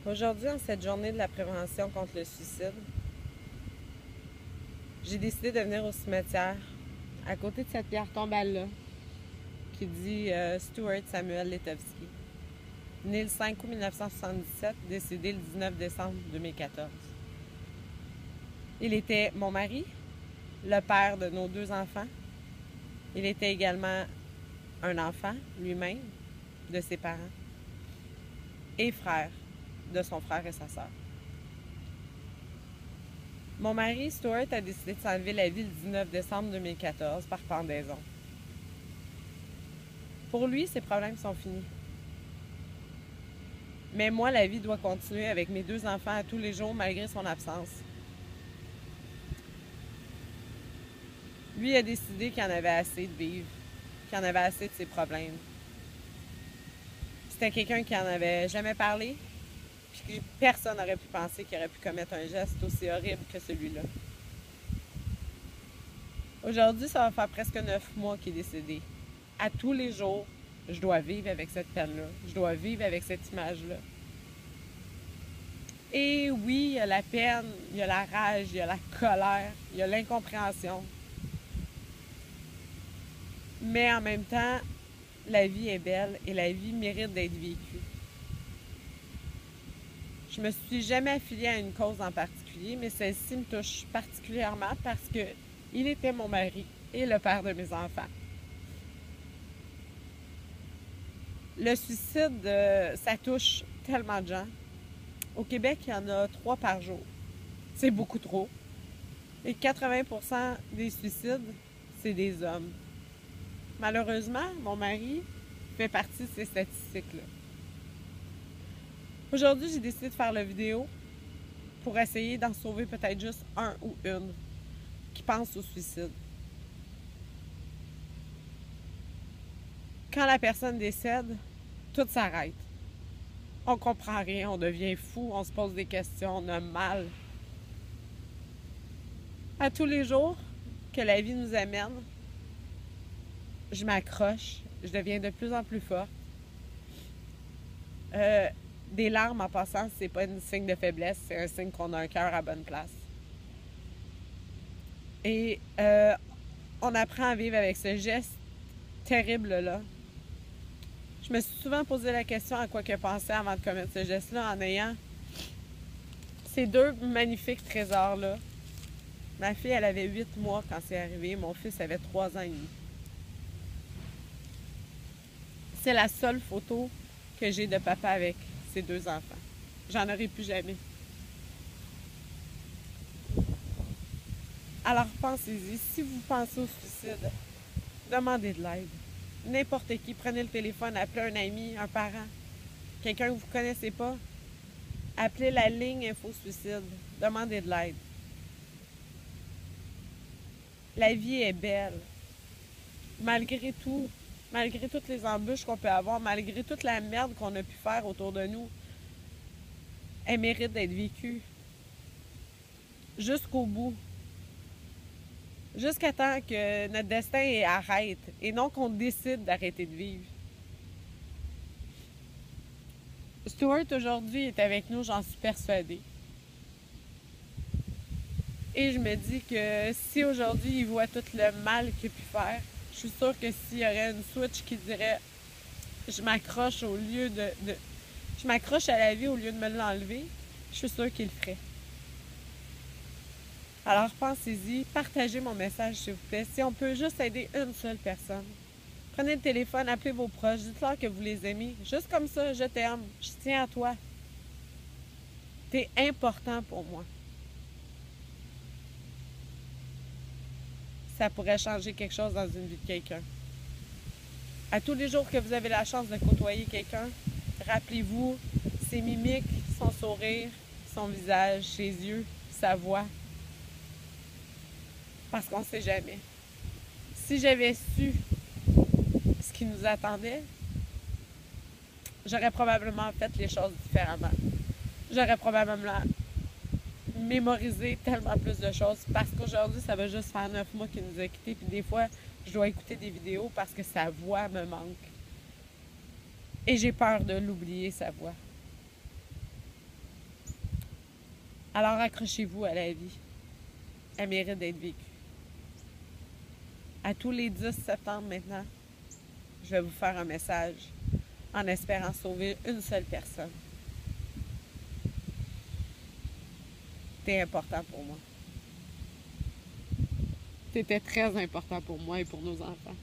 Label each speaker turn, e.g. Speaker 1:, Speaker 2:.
Speaker 1: Aujourd'hui, en cette journée de la prévention contre le suicide, j'ai décidé de venir au cimetière, à côté de cette pierre tombale-là, qui dit Stuart Samuel Letowski, né le 5 août 1977, décédé le 19 décembre 2014. Il était mon mari, le père de nos 2 enfants. Il était également un enfant lui-même, de ses parents, et frère de son frère et sa sœur. Mon mari, Stuart, a décidé de s'enlever la vie le 19 décembre 2014 par pendaison. Pour lui, ses problèmes sont finis. Mais moi, la vie doit continuer avec mes 2 enfants à tous les jours malgré son absence. Lui a décidé qu'il en avait assez de vivre, qu'il en avait assez de ses problèmes. C'était quelqu'un qui en avait jamais parlé, puis que personne n'aurait pu penser qu'il aurait pu commettre un geste aussi horrible que celui-là. Aujourd'hui, ça va faire presque 9 mois qu'il est décédé. À tous les jours, je dois vivre avec cette peine-là. Je dois vivre avec cette image-là. Et oui, il y a la peine, il y a la rage, il y a la colère, il y a l'incompréhension. Mais en même temps, la vie est belle et la vie mérite d'être vécue. Je me suis jamais affiliée à une cause en particulier, mais celle-ci me touche particulièrement parce que il était mon mari et le père de mes enfants. Le suicide, ça touche tellement de gens. Au Québec, il y en a 3 par jour. C'est beaucoup trop. Et 80% des suicides, c'est des hommes. Malheureusement, mon mari fait partie de ces statistiques-là. Aujourd'hui, j'ai décidé de faire la vidéo pour essayer d'en sauver peut-être juste un ou une qui pense au suicide. Quand la personne décède, tout s'arrête. On comprend rien, on devient fou, on se pose des questions, on a mal. À tous les jours que la vie nous amène, je m'accroche, je deviens de plus en plus forte. Des larmes en passant, c'est pas un signe de faiblesse, c'est un signe qu'on a un cœur à bonne place. Et on apprend à vivre avec ce geste terrible-là. Je me suis souvent posé la question à quoi que penser avant de commettre ce geste-là en ayant ces 2 magnifiques trésors-là. Ma fille, elle avait 8 mois quand c'est arrivé. Mon fils avait 3 ans et demi. C'est la seule photo que j'ai de papa avec ses 2 enfants. J'en aurai plus jamais. Alors pensez-y, si vous pensez au suicide, demandez de l'aide. N'importe qui, prenez le téléphone, appelez un ami, un parent, quelqu'un que vous ne connaissez pas. Appelez la ligne Info Suicide. Demandez de l'aide. La vie est belle. Malgré tout, malgré toutes les embûches qu'on peut avoir, malgré toute la merde qu'on a pu faire autour de nous, elle mérite d'être vécue. Jusqu'au bout. Jusqu'à temps que notre destin arrête et non qu'on décide d'arrêter de vivre. Stuart, aujourd'hui, est avec nous, j'en suis persuadée. Et je me dis que si aujourd'hui, il voit tout le mal qu'il a pu faire, je suis sûre que s'il y aurait une switch qui dirait « je m'accroche au lieu de... je m'accroche à la vie au lieu de me l'enlever », je suis sûre qu'il le ferait. Alors pensez-y, partagez mon message s'il vous plaît. Si on peut juste aider une seule personne, prenez le téléphone, appelez vos proches, dites-leur que vous les aimez. Juste comme ça, je t'aime, je tiens à toi. T'es important pour moi. Ça pourrait changer quelque chose dans une vie de quelqu'un. À tous les jours que vous avez la chance de côtoyer quelqu'un, rappelez-vous ses mimiques, son sourire, son visage, ses yeux, sa voix. Parce qu'on ne sait jamais. Si j'avais su ce qui nous attendait, j'aurais probablement fait les choses différemment. J'aurais probablement mémorisé tellement plus de choses parce qu'aujourd'hui, ça va juste faire 9 mois qu'il nous a quittés. Puis des fois, je dois écouter des vidéos parce que sa voix me manque. Et j'ai peur de l'oublier, sa voix. Alors accrochez-vous à la vie. Elle mérite d'être vécue. À tous les 10 septembre maintenant, je vais vous faire un message en espérant sauver une seule personne. T'es important pour moi. T'étais très important pour moi et pour nos enfants.